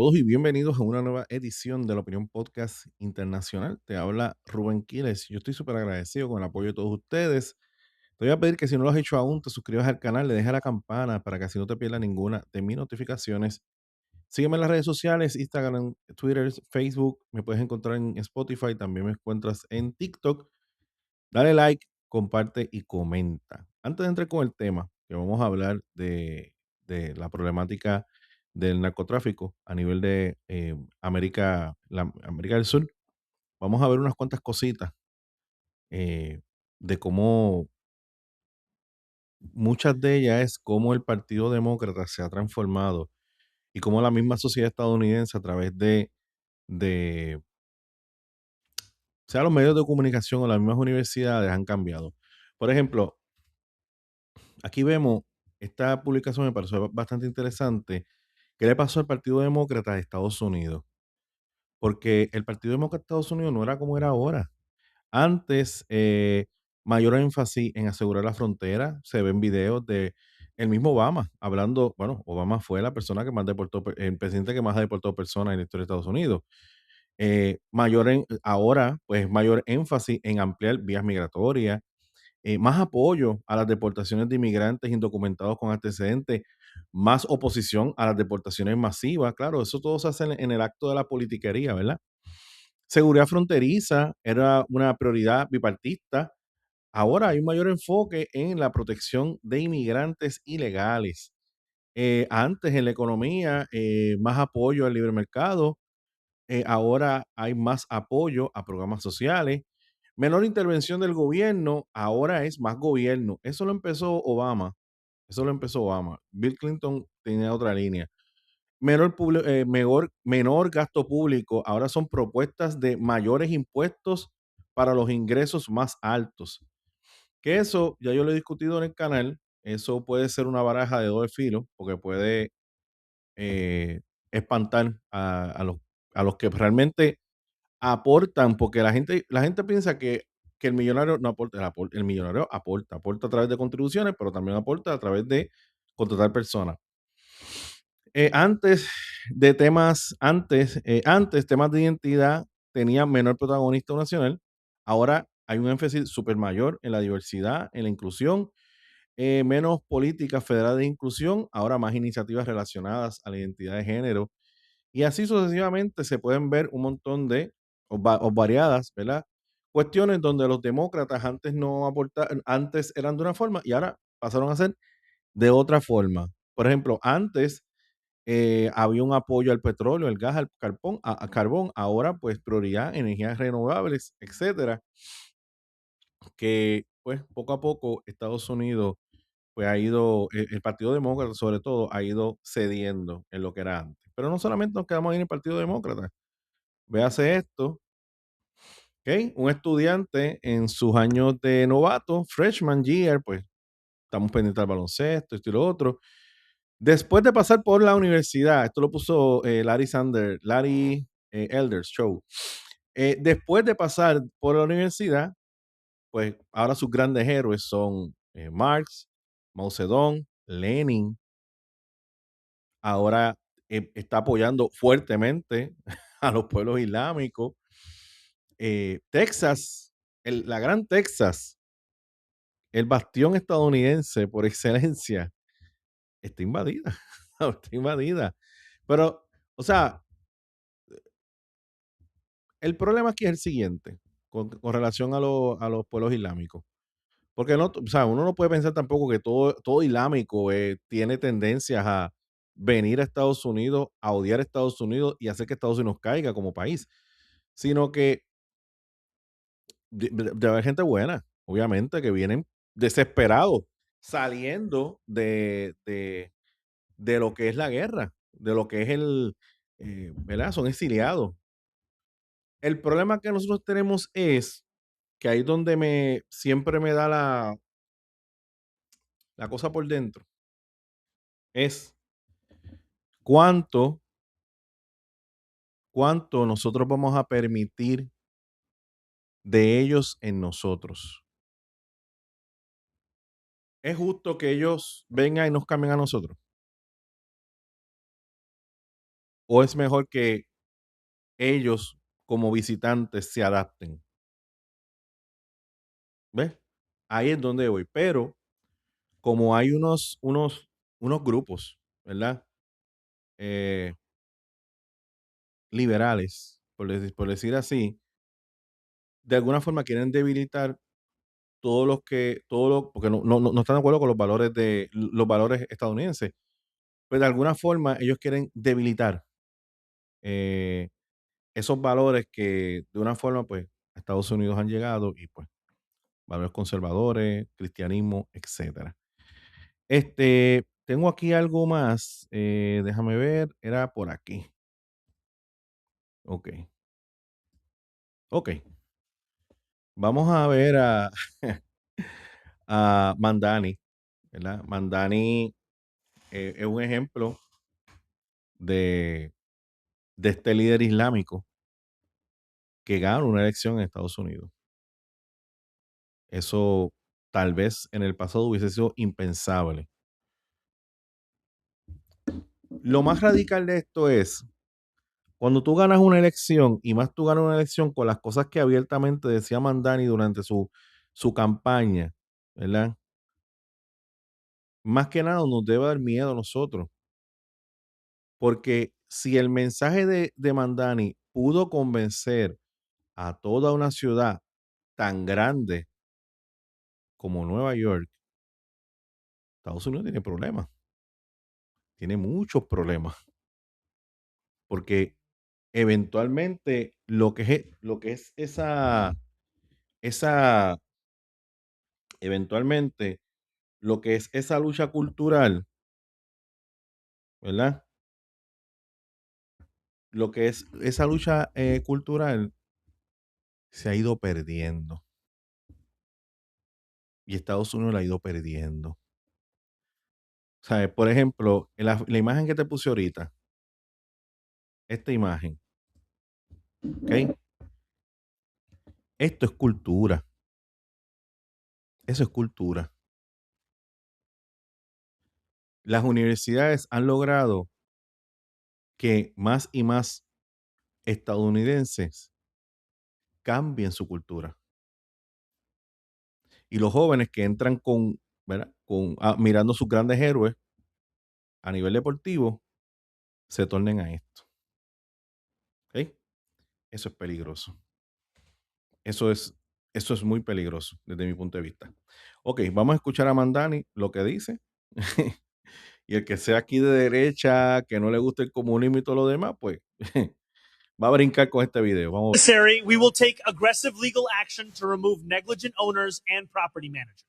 todos y bienvenidos a una nueva edición de la Opinión Podcast Internacional. Te habla Rubén Quiles. Yo estoy súper agradecido con el apoyo de todos ustedes. Te voy a pedir que si no lo has hecho aún, te suscribas al canal, le dejes la campana para que así no te pierdas ninguna de mis notificaciones. Sígueme en las redes sociales, Instagram, Twitter, Facebook. Me puedes encontrar en Spotify, también me encuentras en TikTok. Dale like, comparte y comenta. Antes de entrar con el tema, que vamos a hablar de la problemática del narcotráfico a nivel de América del Sur, vamos a ver unas cuantas cositas eh, de cómo muchas de ellas es cómo el Partido Demócrata se ha transformado y cómo la misma sociedad estadounidense a través de sea los medios de comunicación o las mismas universidades han cambiado. Por ejemplo, aquí vemos, esta publicación me pareció bastante interesante. ¿Qué le pasó al Partido Demócrata de Estados Unidos? Porque el Partido Demócrata de Estados Unidos no era como era ahora. Antes, mayor énfasis en asegurar la frontera. Se ven videos de el mismo Obama hablando. Bueno, Obama fue la persona que más deportó, el presidente que más ha deportado personas en la historia de Estados Unidos. Ahora, pues mayor énfasis en ampliar vías migratorias, más apoyo a las deportaciones de inmigrantes indocumentados con antecedentes, más oposición a las deportaciones masivas. Claro, eso todo se hace en el acto de la politiquería, ¿verdad? Seguridad fronteriza era una prioridad bipartista. Ahora hay un mayor enfoque en la protección de inmigrantes ilegales. Antes en la economía, más apoyo al libre mercado. Ahora hay más apoyo a programas sociales, menor intervención del gobierno, ahora es más gobierno. Eso lo empezó Obama. Eso lo empezó Obama. Bill Clinton tenía otra línea. Menor gasto público. Ahora son propuestas de mayores impuestos para los ingresos más altos. Que eso, ya yo lo he discutido en el canal, eso puede ser una baraja de doble filo, porque puede eh, espantar a los que realmente aportan, porque la gente piensa que el millonario no aporta, el millonario aporta a través de contribuciones, pero también aporta a través de contratar personas. Antes antes temas de identidad tenían menor protagonista nacional, ahora hay un énfasis súper mayor en la diversidad, en la inclusión, menos políticas federales de inclusión, ahora más iniciativas relacionadas a la identidad de género, y así sucesivamente se pueden ver un montón de, o variadas, ¿verdad? Cuestiones donde los demócratas antes no aportaban, antes eran de una forma y ahora pasaron a ser de otra forma. Por ejemplo, antes había un apoyo al petróleo, al gas, al carbón, ahora pues prioridad, energías renovables, etcétera, que pues poco a poco Estados Unidos pues ha ido, el Partido Demócrata sobre todo, ha ido cediendo en lo que era antes. Pero no solamente nos quedamos ahí en el Partido Demócrata. Véase esto, ¿ok? Un estudiante en sus años de novato, freshman year, pues estamos pendientes al baloncesto, esto y lo otro. Después de pasar por la universidad, esto lo puso Larry Elders Show. Después de pasar por la universidad, pues ahora sus grandes héroes son Marx, Mao Zedong, Lenin. Ahora está apoyando fuertemente a los pueblos islámicos. Texas, la gran Texas, el bastión estadounidense por excelencia, está invadida. Está invadida. Pero, o sea, el problema aquí es el siguiente, con relación a los pueblos islámicos. Porque no, o sea, uno no puede pensar tampoco que todo islámico tiene tendencias a venir a Estados Unidos, a odiar a Estados Unidos y hacer que Estados Unidos caiga como país, sino que de haber gente buena, obviamente, que vienen desesperados, saliendo de lo que es la guerra, de lo que es ¿verdad? Son exiliados. El problema que nosotros tenemos es que ahí donde siempre me da la cosa por dentro, es cuánto, cuánto nosotros vamos a permitir de ellos en nosotros. ¿Es justo que ellos vengan y nos cambien a nosotros? o es mejor que ellos como visitantes se adapten? ¿Ves? Ahí es donde voy. Pero como hay unos grupos, ¿verdad? Eh, liberales, por decir así, de alguna forma quieren debilitar porque no están de acuerdo con los valores estadounidenses. Pues de alguna forma ellos quieren debilitar eh, esos valores que de una forma, pues, a Estados Unidos han llegado y pues valores conservadores, cristianismo, etcétera. Tengo aquí algo más, déjame ver, era por aquí. Ok, ok. Vamos a ver a Mandani, ¿verdad? Mandani es un ejemplo de, de este líder islámico que gana una elección en Estados Unidos. Eso tal vez en el pasado hubiese sido impensable. Lo más radical de esto es cuando tú ganas una elección y más tú ganas una elección con las cosas que abiertamente decía Mandani durante su campaña, ¿verdad? Más que nada nos debe dar miedo a nosotros, porque si el mensaje de Mandani pudo convencer a toda una ciudad tan grande como Nueva York, Estados Unidos tiene problemas, tiene muchos problemas, porque eventualmente lo que es esa, eventualmente lo que es esa lucha cultural, ¿verdad? Lo que es esa lucha cultural se ha ido perdiendo y Estados Unidos la ha ido perdiendo. ¿Sabes? Por ejemplo, en la imagen que te puse ahorita, esta imagen, ¿ok? Esto es cultura, eso es cultura. Las universidades han logrado que más y más estadounidenses cambien su cultura. Y los jóvenes que entran ¿verdad? Mirando sus grandes héroes a nivel deportivo, se tornen a esto. ¿Ok? Eso es peligroso. Eso es, eso es muy peligroso desde mi punto de vista. Ok, vamos a escuchar a Mandani lo que dice. Y el que sea aquí de derecha, que no le guste el comunismo y todo lo demás, pues va a brincar con este video. Vamos. We will take aggressive legal action to remove negligent owners and property managers.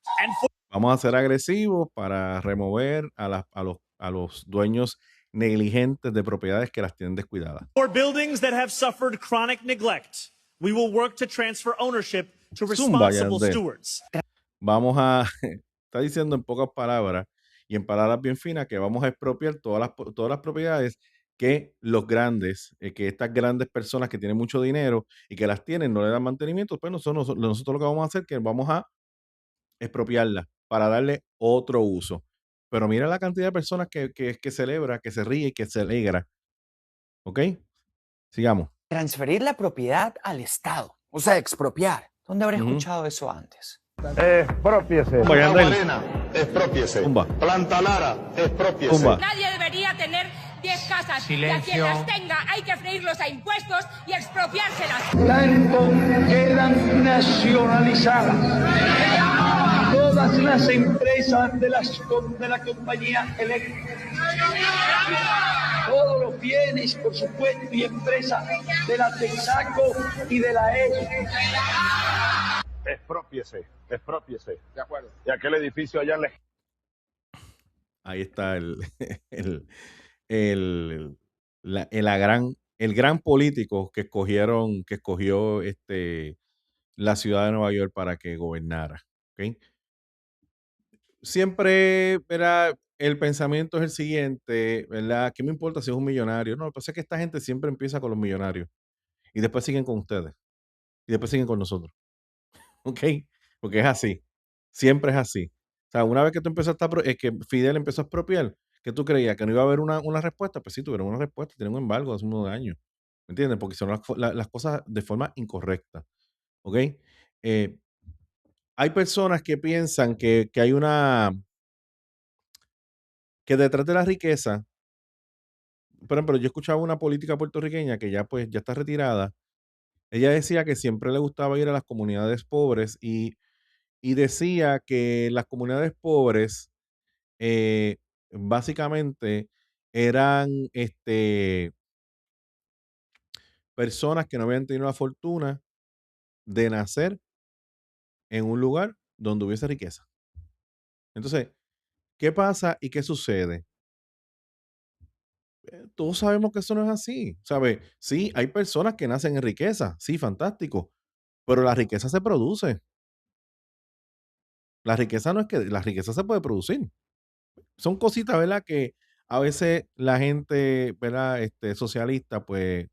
Vamos a ser agresivos para remover a los dueños negligentes de propiedades que las tienen descuidadas. For buildings that have suffered chronic neglect, we will work to transfer ownership to Zumba, responsible Yandel. stewards. Vamos a, está diciendo en pocas palabras y en palabras bien finas que vamos a expropiar todas las propiedades que los grandes, que estas grandes personas que tienen mucho dinero y que las tienen, no le dan mantenimiento, pues nosotros lo que vamos a hacer es que vamos a expropiarlas para darle otro uso. Pero mira la cantidad de personas que celebra, que se ríe y que se alegra. ¿Ok? Sigamos. Transferir la propiedad al Estado, o sea, expropiar. ¿Dónde habré escuchado eso antes? Expropiese. Guarena, Expropiese. Zumba. Planta Lara, expropiese. Zumba. Nadie debería tener 10 casas. Silencio. Y a quien las tenga hay que freírlos a impuestos y expropiárselas. Tanto quedan nacionalizadas todas las empresas de la compañía eléctrica. Todos los bienes, por supuesto, y empresas de la Texaco y de la E. Expropiese. Expropiese. De acuerdo. Y aquel edificio allá en la... Ahí está el gran político que escogió la ciudad de Nueva York para que gobernara. ¿Ok? Siempre, ¿verdad? El pensamiento es el siguiente, ¿verdad? ¿Qué me importa si es un millonario? No, lo que pasa es que esta gente siempre empieza con los millonarios y después siguen con ustedes y después siguen con nosotros. ¿Ok? Porque es así. Siempre es así. O sea, una vez que tú empezaste es que Fidel empezó a expropiar, ¿Qué tú creías? ¿Que no iba a haber una respuesta? Pues sí, tuvieron una respuesta, tienen un embargo hace unos años, ¿me entiendes? Porque hicieron las cosas de forma incorrecta, ¿ok? Eh, hay personas que piensan que hay que detrás de la riqueza, por ejemplo, yo escuchaba una política puertorriqueña que ya pues ya está retirada. Ella decía que siempre le gustaba ir a las comunidades pobres y decía que las comunidades pobres eh, básicamente eran personas que no habían tenido la fortuna de nacer en un lugar donde hubiese riqueza. Entonces, ¿qué pasa y qué sucede? Todos sabemos que eso no es así, ¿sabes? Sí, hay personas que nacen en riqueza, sí, fantástico, pero la riqueza se produce. La riqueza no es que la riqueza se puede producir. Son cositas, ¿verdad? Que a veces la gente, ¿verdad? Socialista, pues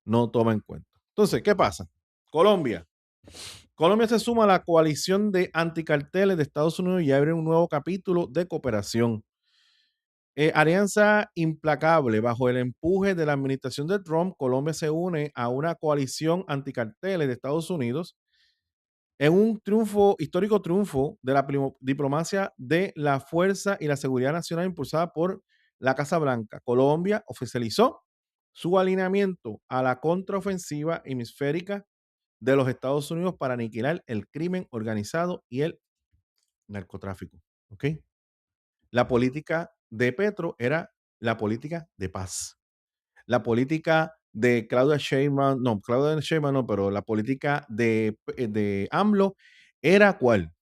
no toma en cuenta. Entonces, ¿qué pasa? Colombia. Colombia se suma a la coalición de anticarteles de Estados Unidos y abre un nuevo capítulo de cooperación. Alianza implacable. Bajo el empuje de la administración de Trump, Colombia se une a una coalición anticarteles de Estados Unidos en un triunfo, histórico triunfo de la diplomacia de la fuerza y la seguridad nacional impulsada por la Casa Blanca. Colombia oficializó su alineamiento a la contraofensiva hemisférica de los Estados Unidos para aniquilar el crimen organizado y el narcotráfico. ¿Ok? La política de Petro era la política de paz. La política de Claudia Sheinbaum no, pero la política de AMLO era ¿cuál?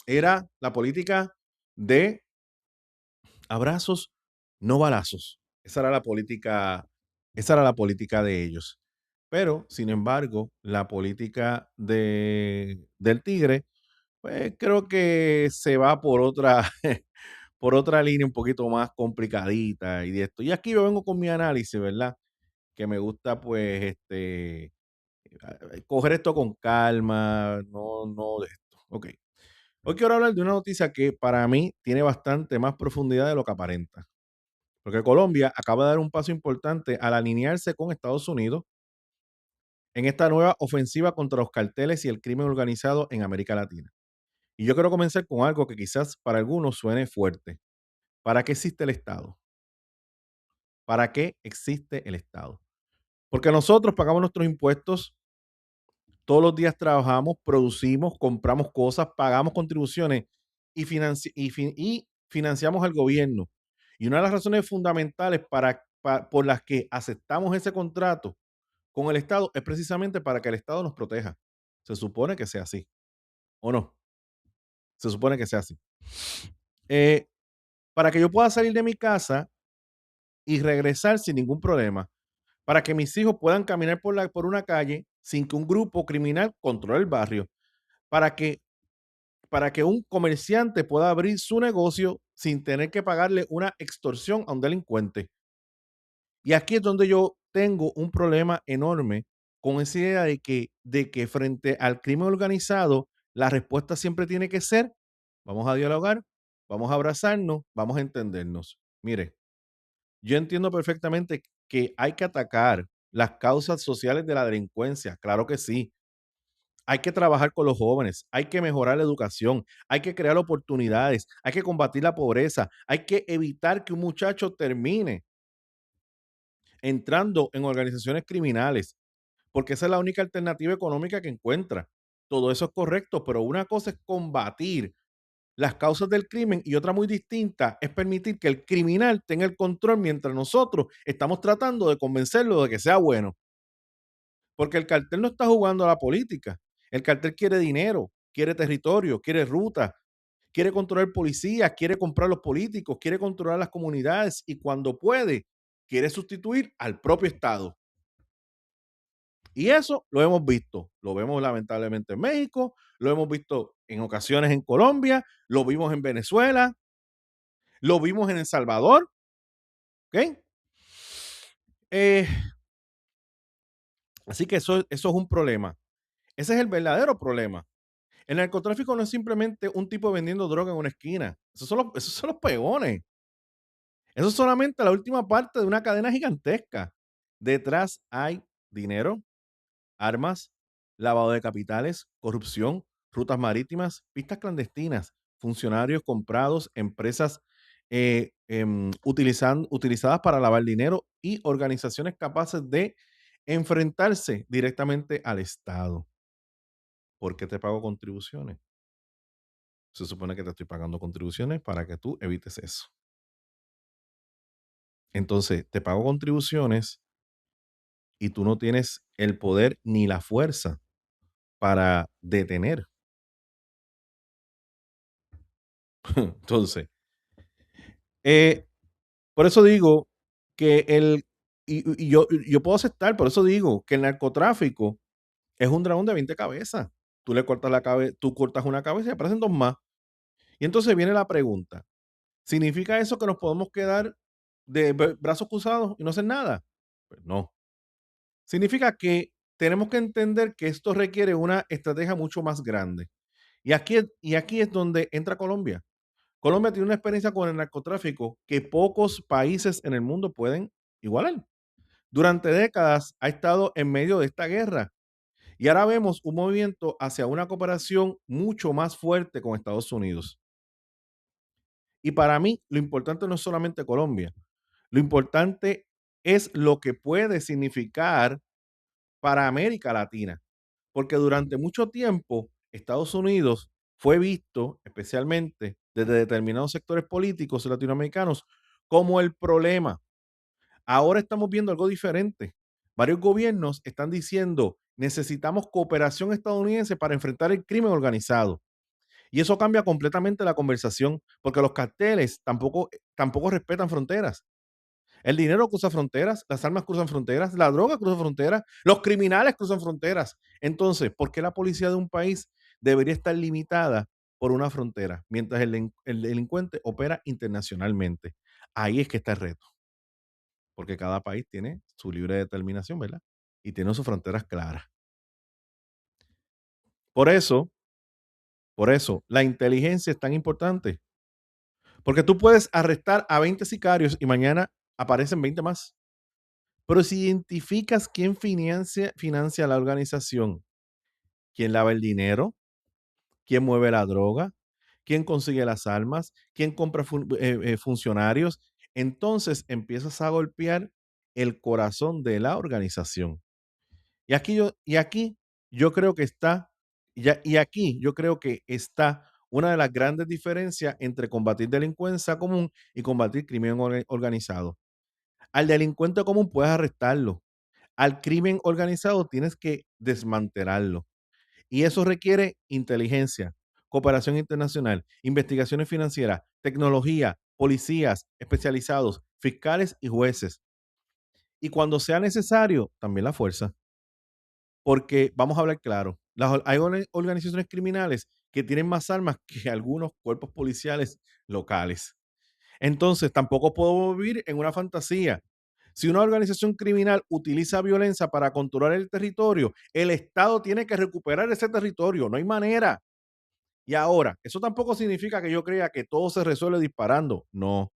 Era la política de abrazos, no balazos. Esa era la política de ellos. Pero, sin embargo, la política del Tigre, pues creo que se va por otra, por otra línea un poquito más complicadita y de esto. Y aquí yo vengo con mi análisis, ¿verdad? Que me gusta, pues, coger esto con calma, no de esto. Ok. Hoy quiero hablar de una noticia que para mí tiene bastante más profundidad de lo que aparenta. Porque Colombia acaba de dar un paso importante al alinearse con Estados Unidos en esta nueva ofensiva contra los carteles y el crimen organizado en América Latina. Y yo quiero comenzar con algo que quizás para algunos suene fuerte. ¿Para qué existe el Estado? ¿Para qué existe el Estado? Porque nosotros pagamos nuestros impuestos, todos los días trabajamos, producimos, compramos cosas, pagamos contribuciones y financiamos al gobierno. Y una de las razones fundamentales por las que aceptamos ese contrato con el Estado es precisamente para que el Estado nos proteja. Se supone que sea así, ¿o no? Se supone que sea así. Eh, para que yo pueda salir de mi casa y regresar sin ningún problema, para que mis hijos puedan caminar por una calle sin que un grupo criminal controle el barrio, para que, para que un comerciante pueda abrir su negocio sin tener que pagarle una extorsión a un delincuente. Y aquí es donde yo tengo un problema enorme con esa idea de que frente al crimen organizado, la respuesta siempre tiene que ser, vamos a dialogar, vamos a abrazarnos, vamos a entendernos. Mire, yo entiendo perfectamente que hay que atacar las causas sociales de la delincuencia, claro que sí. Hay que trabajar con los jóvenes, hay que mejorar la educación, hay que crear oportunidades, hay que combatir la pobreza, hay que evitar que un muchacho termine entrando en organizaciones criminales, porque esa es la única alternativa económica que encuentra. Todo eso es correcto, pero una cosa es combatir las causas del crimen y otra muy distinta es permitir que el criminal tenga el control mientras nosotros estamos tratando de convencerlo de que sea bueno. Porque el cartel no está jugando a la política. El cartel quiere dinero, quiere territorio, quiere ruta, quiere controlar policías, quiere comprar los políticos, quiere controlar las comunidades y cuando puede, quiere sustituir al propio Estado. Y eso lo hemos visto. Lo vemos lamentablemente en México, lo hemos visto en ocasiones en Colombia, lo vimos en Venezuela, lo vimos en El Salvador. ¿Ok? Eh, así que eso es un problema. Ese es el verdadero problema. El narcotráfico no es simplemente un tipo vendiendo droga en una esquina. Esos son los peones. Eso es solamente la última parte de una cadena gigantesca. Detrás hay dinero, armas, lavado de capitales, corrupción, rutas marítimas, pistas clandestinas, funcionarios comprados, empresas utilizadas para lavar dinero y organizaciones capaces de enfrentarse directamente al Estado. ¿Por qué te pago contribuciones? Se supone que te estoy pagando contribuciones para que tú evites eso. Entonces, te pago contribuciones y tú no tienes el poder ni la fuerza para detener. Entonces, eh, por eso digo que yo puedo aceptar, por eso digo que el narcotráfico es un dragón de 20 cabezas. Tú le cortas la cabeza, tú cortas una cabeza y aparecen dos más. Y entonces viene la pregunta: ¿significa eso que nos podemos quedar de brazos cruzados y no hacer nada? Pues no. Significa que tenemos que entender que esto requiere una estrategia mucho más grande. Y aquí es donde entra Colombia. Colombia tiene una experiencia con el narcotráfico que pocos países en el mundo pueden igualar. Durante décadas ha estado en medio de esta guerra y ahora vemos un movimiento hacia una cooperación mucho más fuerte con Estados Unidos. Y para mí, lo importante no es solamente Colombia, lo importante es lo que puede significar para América Latina, porque durante mucho tiempo Estados Unidos fue visto, especialmente desde determinados sectores políticos latinoamericanos, como el problema. Ahora estamos viendo algo diferente. Varios gobiernos están diciendo, necesitamos cooperación estadounidense para enfrentar el crimen organizado. Y eso cambia completamente la conversación, porque los carteles tampoco respetan fronteras. El dinero cruza fronteras, las armas cruzan fronteras, la droga cruza fronteras, los criminales cruzan fronteras. Entonces, ¿por qué la policía de un país debería estar limitada por una frontera, mientras el delincuente opera internacionalmente? Ahí es que está el reto, porque cada país tiene su libre determinación, ¿verdad? Y tiene sus fronteras claras. Por eso, por eso, la inteligencia es tan importante, porque tú puedes arrestar a 20 sicarios y mañana aparecen 20 más. Pero si identificas quién financia la organización, quién lava el dinero, quién mueve la droga, quién consigue las armas, quién compra funcionarios, entonces empiezas a golpear el corazón de la organización. Y aquí yo creo que está, y aquí yo creo que está una de las grandes diferencias entre combatir delincuencia común y combatir crimen organizado. Al delincuente común puedes arrestarlo, al crimen organizado tienes que desmantelarlo. Y eso requiere inteligencia, cooperación internacional, investigaciones financieras, tecnología, policías especializados, fiscales y jueces. Y cuando sea necesario, también la fuerza. Porque vamos a hablar claro, hay organizaciones criminales que tienen más armas que algunos cuerpos policiales locales. Entonces, tampoco puedo vivir en una fantasía. Si una organización criminal utiliza violencia para controlar el territorio, el Estado tiene que recuperar ese territorio, no hay manera. Y ahora, eso tampoco significa que yo crea que todo se resuelve disparando, no.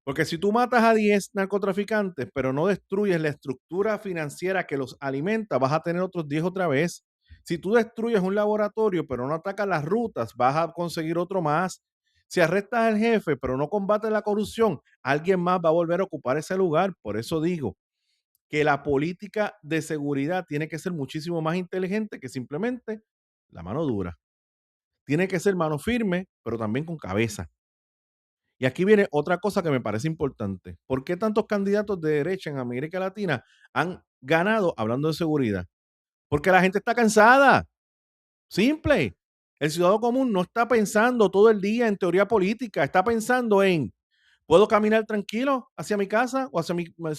Porque si tú matas a 10 narcotraficantes, pero no destruyes la estructura financiera que los alimenta, vas a tener otros 10 otra vez. Si tú destruyes un laboratorio, pero no atacas las rutas, vas a conseguir otro más. Si arrestas al jefe, pero no combates la corrupción, alguien más va a volver a ocupar ese lugar. Por eso digo que la política de seguridad tiene que ser muchísimo más inteligente que simplemente la mano dura. Tiene que ser mano firme, pero también con cabeza. Y aquí viene otra cosa que me parece importante. ¿Por qué tantos candidatos de derecha en América Latina han ganado hablando de seguridad? Porque la gente está cansada. Simple. El ciudadano común no está pensando todo el día en teoría política, está pensando en, ¿puedo caminar tranquilo hacia mi casa o hacia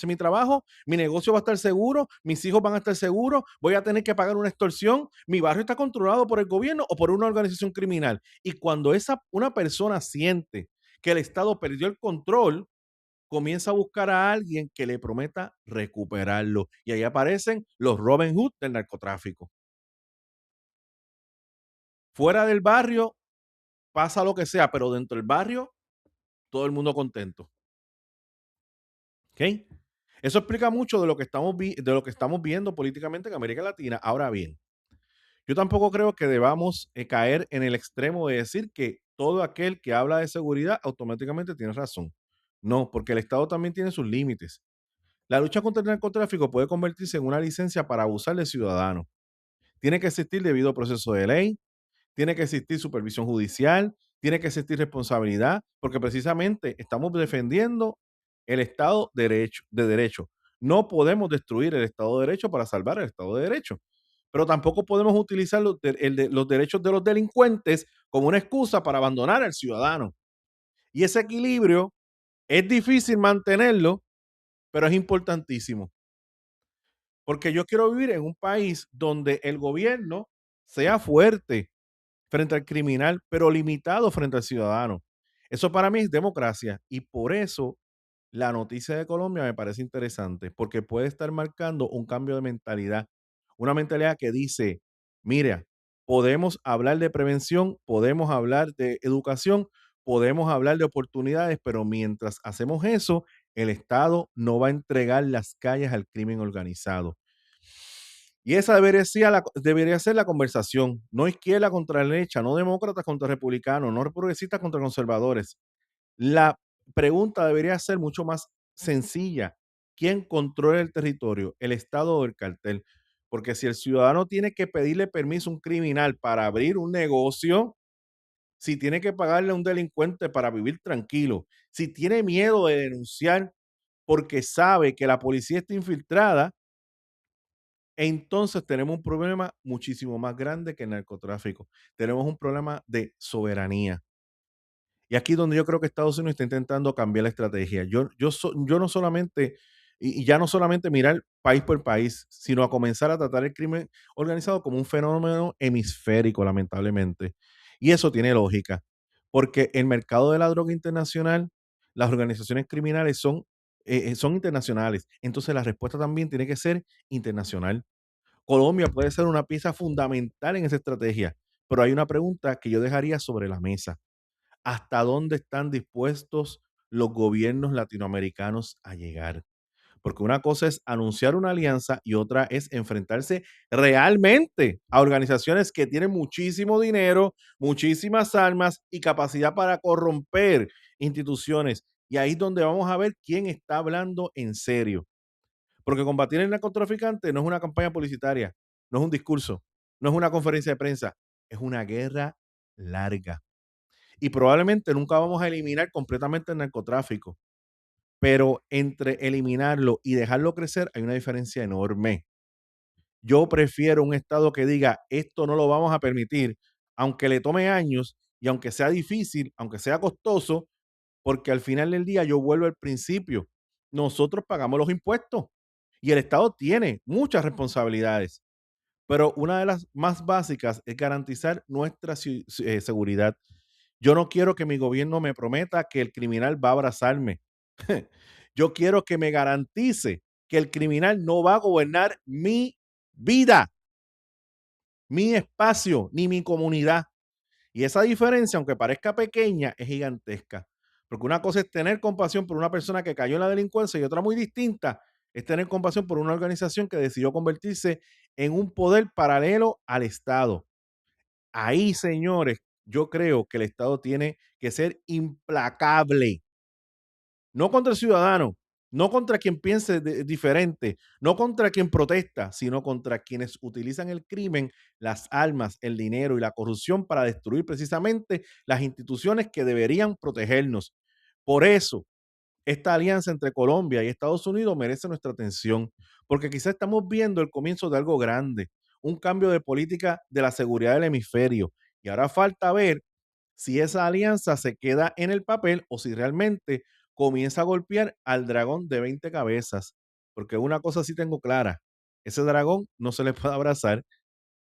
mi trabajo? ¿Mi negocio va a estar seguro? ¿Mis hijos van a estar seguros? ¿Voy a tener que pagar una extorsión? ¿Mi barrio está controlado por el gobierno o por una organización criminal? Y cuando una persona siente que el Estado perdió el control, comienza a buscar a alguien que le prometa recuperarlo. Y ahí aparecen los Robin Hood del narcotráfico. Fuera del barrio pasa lo que sea, pero dentro del barrio todo el mundo contento. ¿Ok? Eso explica mucho de lo que estamos viendo políticamente en América Latina. Ahora bien, yo tampoco creo que debamos caer en el extremo de decir que todo aquel que habla de seguridad automáticamente tiene razón. No, porque el Estado también tiene sus límites. La lucha contra el narcotráfico puede convertirse en una licencia para abusar del ciudadano. Tiene que existir debido proceso de ley, tiene que existir supervisión judicial, tiene que existir responsabilidad, porque precisamente estamos defendiendo el Estado de derecho. No podemos destruir el Estado de Derecho para salvar el Estado de Derecho, pero tampoco podemos utilizar los derechos de los delincuentes como una excusa para abandonar al ciudadano. Y ese equilibrio es difícil mantenerlo, pero es importantísimo, porque yo quiero vivir en un país donde el gobierno sea fuerte frente al criminal, pero limitado frente al ciudadano. Eso para mí es democracia y por eso la noticia de Colombia me parece interesante, porque puede estar marcando un cambio de mentalidad, una mentalidad que dice, mira, podemos hablar de prevención, podemos hablar de educación, podemos hablar de oportunidades, pero mientras hacemos eso, el Estado no va a entregar las calles al crimen organizado. Y esa debería ser la conversación, no izquierda contra derecha, no demócratas contra republicanos, no progresistas contra conservadores. La pregunta debería ser mucho más sencilla. ¿Quién controla el territorio? ¿El Estado o el cartel? Porque si el ciudadano tiene que pedirle permiso a un criminal para abrir un negocio, si tiene que pagarle a un delincuente para vivir tranquilo, si tiene miedo de denunciar porque sabe que la policía está infiltrada, entonces tenemos un problema muchísimo más grande que el narcotráfico. Tenemos un problema de soberanía. Y aquí donde yo creo que Estados Unidos está intentando cambiar la estrategia. Yo no solamente, y ya no solamente mirar país por país, sino a comenzar a tratar el crimen organizado como un fenómeno hemisférico, lamentablemente. Y eso tiene lógica, porque el mercado de la droga internacional, las organizaciones criminales son internacionales. Entonces la respuesta también tiene que ser internacional. Colombia puede ser una pieza fundamental en esa estrategia, pero hay una pregunta que yo dejaría sobre la mesa. ¿Hasta dónde están dispuestos los gobiernos latinoamericanos a llegar? Porque una cosa es anunciar una alianza y otra es enfrentarse realmente a organizaciones que tienen muchísimo dinero, muchísimas armas y capacidad para corromper instituciones. Y ahí es donde vamos a ver quién está hablando en serio. Porque combatir el narcotraficante no es una campaña publicitaria, no es un discurso, no es una conferencia de prensa, es una guerra larga. Y probablemente nunca vamos a eliminar completamente el narcotráfico, pero entre eliminarlo y dejarlo crecer hay una diferencia enorme. Yo prefiero un Estado que diga, esto no lo vamos a permitir, aunque le tome años y aunque sea difícil, aunque sea costoso, porque al final del día yo vuelvo al principio. Nosotros pagamos los impuestos y el Estado tiene muchas responsabilidades, pero una de las más básicas es garantizar nuestra seguridad. Yo no quiero que mi gobierno me prometa que el criminal va a abrazarme. Yo quiero que me garantice que el criminal no va a gobernar mi vida, mi espacio, ni mi comunidad. Y esa diferencia, aunque parezca pequeña, es gigantesca. Porque una cosa es tener compasión por una persona que cayó en la delincuencia y otra muy distinta es tener compasión por una organización que decidió convertirse en un poder paralelo al Estado. Ahí, señores, yo creo que el Estado tiene que ser implacable, no contra el ciudadano, no contra quien piense diferente, no contra quien protesta, sino contra quienes utilizan el crimen, las armas, el dinero y la corrupción para destruir precisamente las instituciones que deberían protegernos. Por eso, esta alianza entre Colombia y Estados Unidos merece nuestra atención, porque quizás estamos viendo el comienzo de algo grande, un cambio de política de la seguridad del hemisferio. Y ahora falta ver si esa alianza se queda en el papel o si realmente comienza a golpear al dragón de 20 cabezas. Porque una cosa sí tengo clara, ese dragón no se le puede abrazar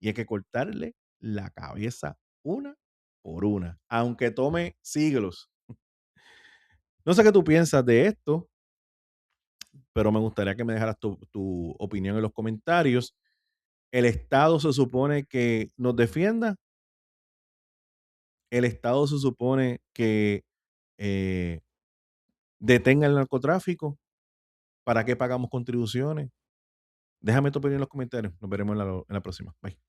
y hay que cortarle la cabeza una por una, aunque tome siglos. No sé qué tú piensas de esto, pero me gustaría que me dejaras tu opinión en los comentarios. ¿El Estado se supone que nos defienda? ¿El Estado se supone que eh, detenga el narcotráfico? ¿Para qué pagamos contribuciones? Déjame tu opinión en los comentarios. Nos veremos en la próxima. Bye.